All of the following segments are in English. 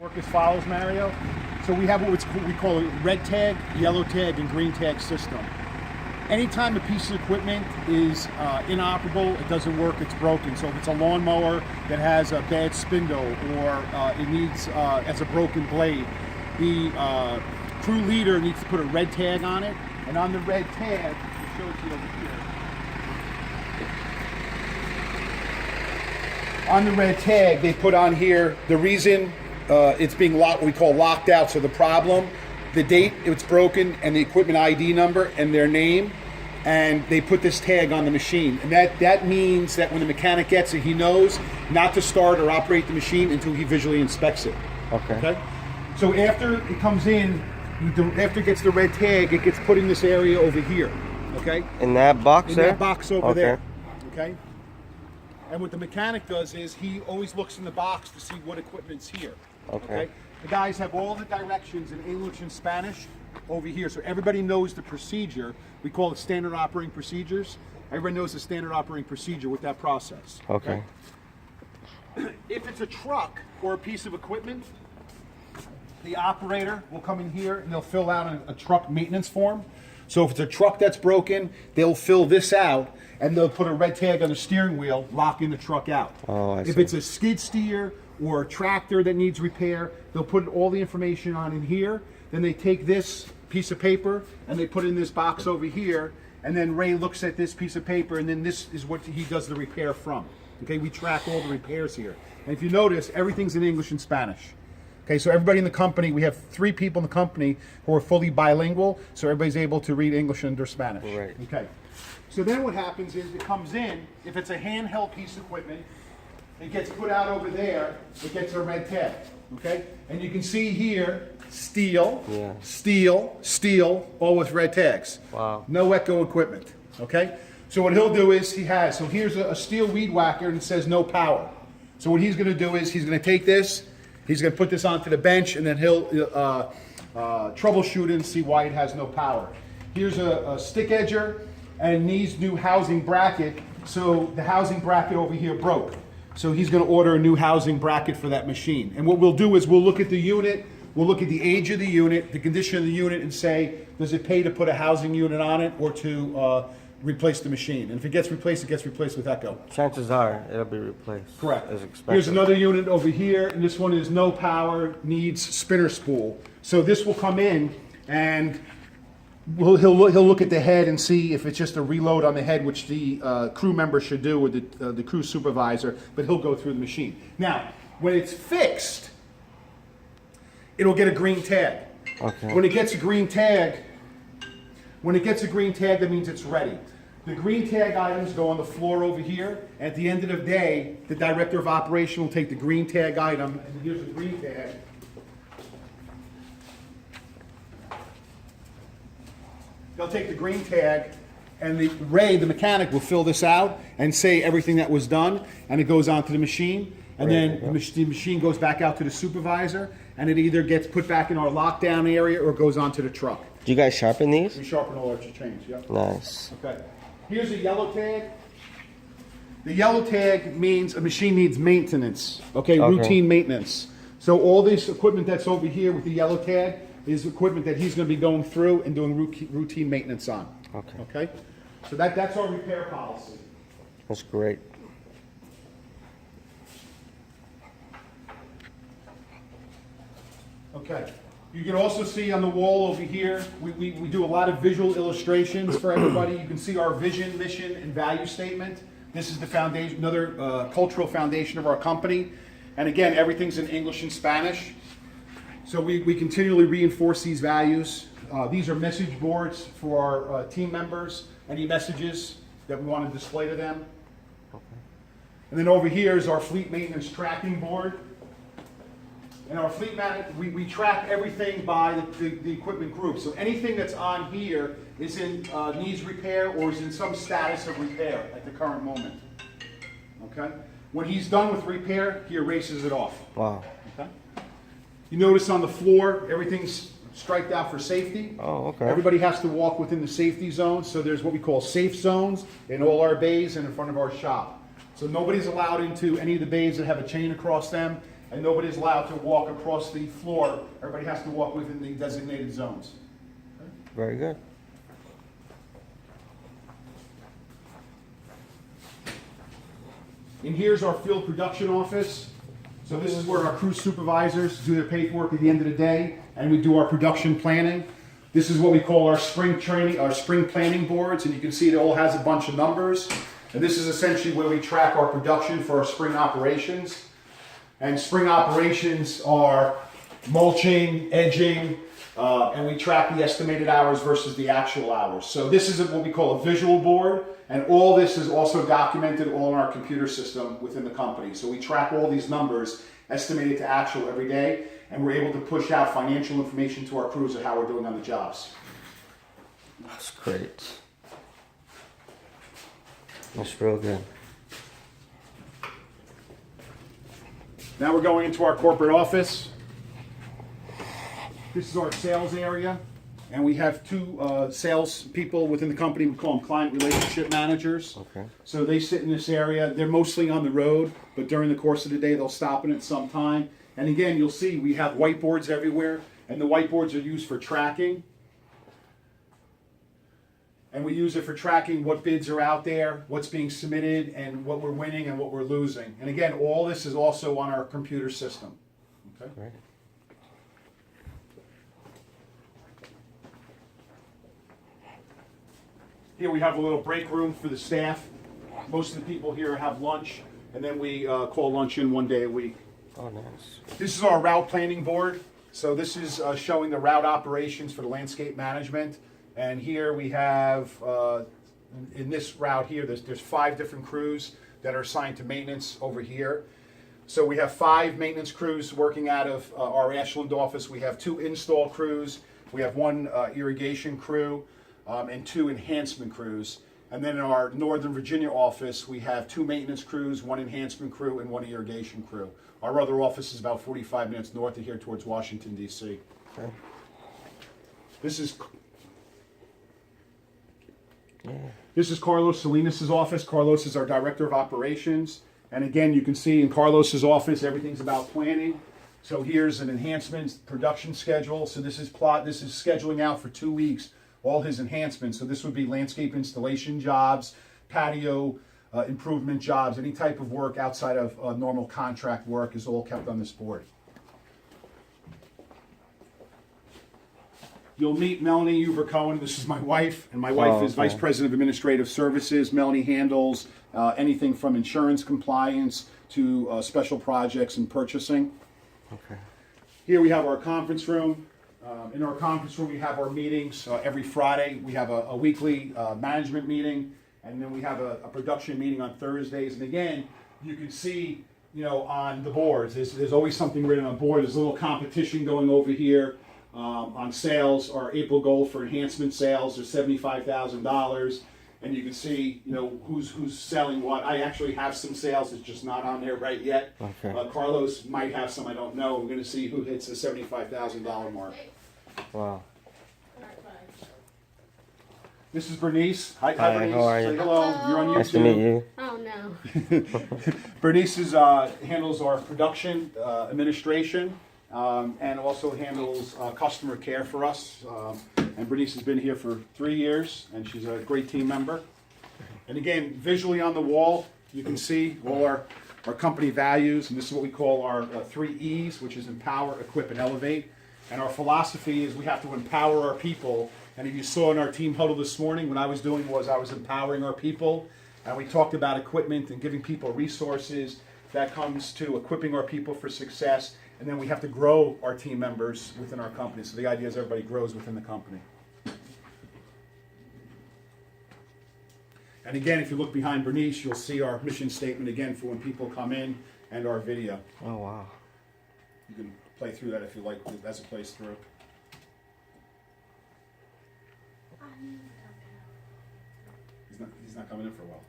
Work as follows, Mario. So we have what we call a red tag, yellow tag, and green tag system. Anytime a piece of equipment is inoperable, it doesn't work, it's broken. So if it's a lawnmower that has a bad spindle or it needs as a broken blade, the crew leader needs to put a red tag on it. And on the red tag, it shows you over here. On the red tag, they put on here the reason it's being locked, what we call locked out. So the problem, the date it's broken, and the equipment ID number and their name, and they put this tag on the machine. And that means that when the mechanic gets it, he knows not to start or operate the machine until he visually inspects it. Okay? So after it comes in, after it gets the red tag, it gets put in this area over here. Okay? In that box there? In that box over there. Okay? And what the mechanic does is he always looks in the box to see what equipment's here. Okay? The guys have all the directions in English and Spanish over here, so everybody knows the procedure. We call it standard operating procedures. Everybody knows the standard operating procedure with that process. Okay. If it's a truck or a piece of equipment, the operator will come in here and they'll fill out a truck maintenance form. So if it's a truck that's broken, they'll fill this out and they'll put a red tag on the steering wheel, locking the truck out. Oh, I see. If it's a skid steer or a tractor that needs repair, they'll put all the information on in here. Then they take this piece of paper and they put it in this box over here, and then Ray looks at this piece of paper, and then this is what he does the repair from. Okay, we track all the repairs here. And if you notice, everything's in English and Spanish. Okay, so everybody in the company, we have 3 people in the company who are fully bilingual, so everybody's able to read English and Spanish. Right. Okay. So then what happens is it comes in, if it's a handheld piece of equipment, it gets put out over there, it gets a red tag. Okay? And you can see here, steel, steel, steel, all with red tags. Wow. No echo equipment. Okay? So what he'll do is so here's a steel weed whacker and it says no power. So what he's going to do is he's going to take this, he's going to put this onto the bench, and then he'll troubleshoot it and see why it has no power. Here's a stick edger and needs new housing bracket. So the housing bracket over here broke. So he's going to order a new housing bracket for that machine. And what we'll do is we'll look at the unit, we'll look at the age of the unit, the condition of the unit, and say, does it pay to put a housing unit on it or to replace the machine? And if it gets replaced with echo. Chances are it'll be replaced. Correct. As expected. Here's another unit over here, and this one is no power, needs spinner spool. So this will come in, and he'll look at the head and see if it's just a reload on the head, which the crew member should do with the crew supervisor, but he'll go through the machine. Now, when it's fixed, it'll get a green tag. Okay. When it gets a green tag, that means it's ready. The green tag items go on the floor over here. At the end of the day, the director of operation will take the green tag item, and here's the green tag. They'll take the green tag, and Ray, the mechanic, will fill this out and say everything that was done, and it goes onto the machine. And then the machine goes back out to the supervisor, and it either gets put back in our lockdown area or goes onto the truck. Do you guys sharpen these? We sharpen all our chains, yep. Nice. Okay. Here's a yellow tag. The yellow tag means a machine needs maintenance, okay, routine maintenance. So all this equipment that's over here with the yellow tag is equipment that he's going to be going through and doing routine maintenance on. Okay? So that's our repair policy. That's great. Okay. You can also see on the wall over here, we do a lot of visual illustrations for everybody. You can see our vision, mission, and value statement. This is the foundation, another cultural foundation of our company. And again, everything's in English and Spanish. So we continually reinforce these values. These are message boards for our team members, any messages that we want to display to them. And then over here is our fleet maintenance tracking board. And our fleet we track everything by the equipment group. So anything that's on here is in needs repair or is in some status of repair at the current moment. Okay? When he's done with repair, he erases it off. Wow. Okay? You notice on the floor, everything's striped out for safety. Oh, okay. Everybody has to walk within the safety zone. So there's what we call safe zones in all our bays and in front of our shop. So nobody's allowed into any of the bays that have a chain across them. and nobody's allowed to walk across the floor. Everybody has to walk within the designated zones. Very good. And here's our field production office. So this is where our crew supervisors do their paperwork at the end of the day, and we do our production planning. This is what we call our spring training, our spring planning boards, and you can see it all has a bunch of numbers. And this is essentially where we track our production for our spring operations. And spring operations are mulching, edging, and we track the estimated hours versus the actual hours. So this is what we call a visual board, and all this is also documented all in our computer system within the company. So we track all these numbers, estimated to actual every day, and we're able to push out financial information to our crews of how we're doing on the jobs. That's great. That's real good. Now we're going into our corporate office. This is our sales area, and we have two sales people within the company. We call them client relationship managers. Okay. So they sit in this area. They're mostly on the road, but during the course of the day, they'll stop in at some time. And again, you'll see we have whiteboards everywhere, and the whiteboards are used for tracking. And we use it for tracking what bids are out there, what's being submitted, and what we're winning and what we're losing. And again, all this is also on our computer system. Okay? Great. Here we have a little break room for the staff. Most of the people here have lunch, and then we call lunch in one day a week. Oh, nice. This is our route planning board. So this is showing the route operations for the landscape management. And here we have, in this route here, there's 5 different crews that are assigned to maintenance over here. So we have 5 maintenance crews working out of our Ashland office. We have 2 install crews. We have 1 irrigation crew and 2 enhancement crews. And then in our Northern Virginia office, we have 2 maintenance crews, 1 enhancement crew, and 1 irrigation crew. Our other office is about 45 minutes north of here towards Washington, D.C. Okay. This is Carlos Salinas' office. Carlos is our director of operations. And again, you can see in Carlos's office, everything's about planning. So here's an enhancements production schedule. So this is scheduling out for 2 weeks, all his enhancements. So this would be landscape installation jobs, patio improvement jobs, any type of work outside of normal contract work is all kept on this board. You'll meet Melanie Uber-Cohen. This is my wife, and my wife is Vice President of Administrative Services. Melanie handles anything from insurance compliance to special projects and purchasing. Okay. Here we have our conference room. In our conference room, we have our meetings every Friday. We have a weekly management meeting, and then we have a production meeting on Thursdays. And again, you can see, on the boards, there's always something written on the board. There's a little competition going over here. On sales, our April goal for enhancement sales is $75,000, and you can see, who's selling what. I actually have some sales; it's just not on there right yet. Okay. Carlos might have some; I don't know. We're going to see who hits the $75,000 mark. Wow. This is Bernice. Hi, Hi, Bernice. how are you? Say hello. You're on YouTube. Nice to meet you. Oh, no. Bernice handles our production administration. And also handles customer care for us. And Bernice has been here for 3 years, and she's a great team member. And again, visually on the wall, you can see all our company values, and this is what we call our 3 E's, which is empower, equip, and elevate. And our philosophy is we have to empower our people. And if you saw in our team huddle this morning, what I was doing was I was empowering our people, and we talked about equipment and giving people resources. That comes to equipping our people for success. And then we have to grow our team members within our company. So the idea is everybody grows within the company. And again, if you look behind Bernice, you'll see our mission statement again for when people come in, and our video. Oh, wow. You can play through that if you like as it plays through. He's not coming in for a while.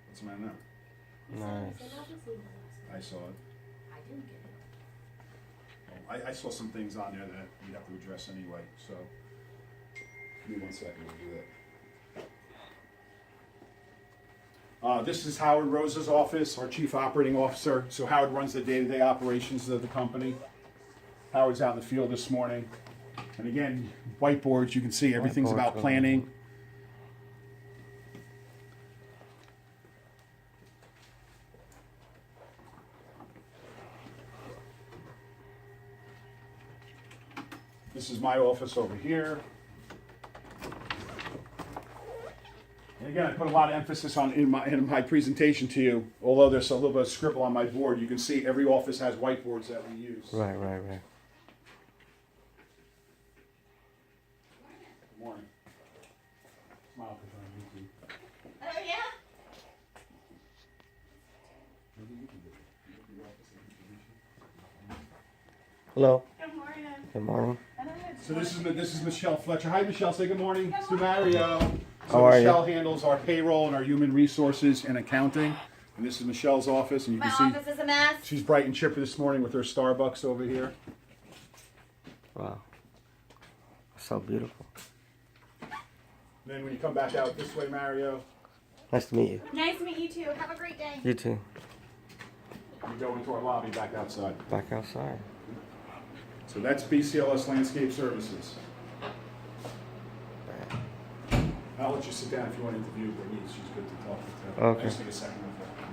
What's the matter now? Nice. I saw it. I didn't get it. I saw some things on there that we'd have to address anyway, so give me 1 second, we'll do that. This is Howard Rosa's office, our chief operating officer. So Howard runs the day-to-day operations of the company. Howard's out in the field this morning. And again, whiteboards, you can see everything's about Whiteboards, planning. This is my office over here. And again, I put a lot of emphasis on in my presentation to you. Although there's a little bit of scribble on my board, you can see every office has whiteboards that we use. Right. Good morning. Smile, 'cause you're on YouTube. Oh, yeah? Hello. Good morning. Good morning. So this is Michelle Fletcher. Hi, Michelle. Say good morning. Mr. Mario. So How are you? Michelle handles our payroll and our human resources and accounting. And this is Michelle's office, and you My can see office is a mess. she's bright and chipper this morning with her Starbucks over here. Wow. So beautiful. Then when you come back out this way, Mario, Nice to meet you. Nice to meet you too. Have a great day. You too. you go into our lobby back outside. Back outside. So that's BCLS Landscape Services. I'll let you sit down if you want to interview Bernice. She's good to talk to. Okay. I just need a second with her.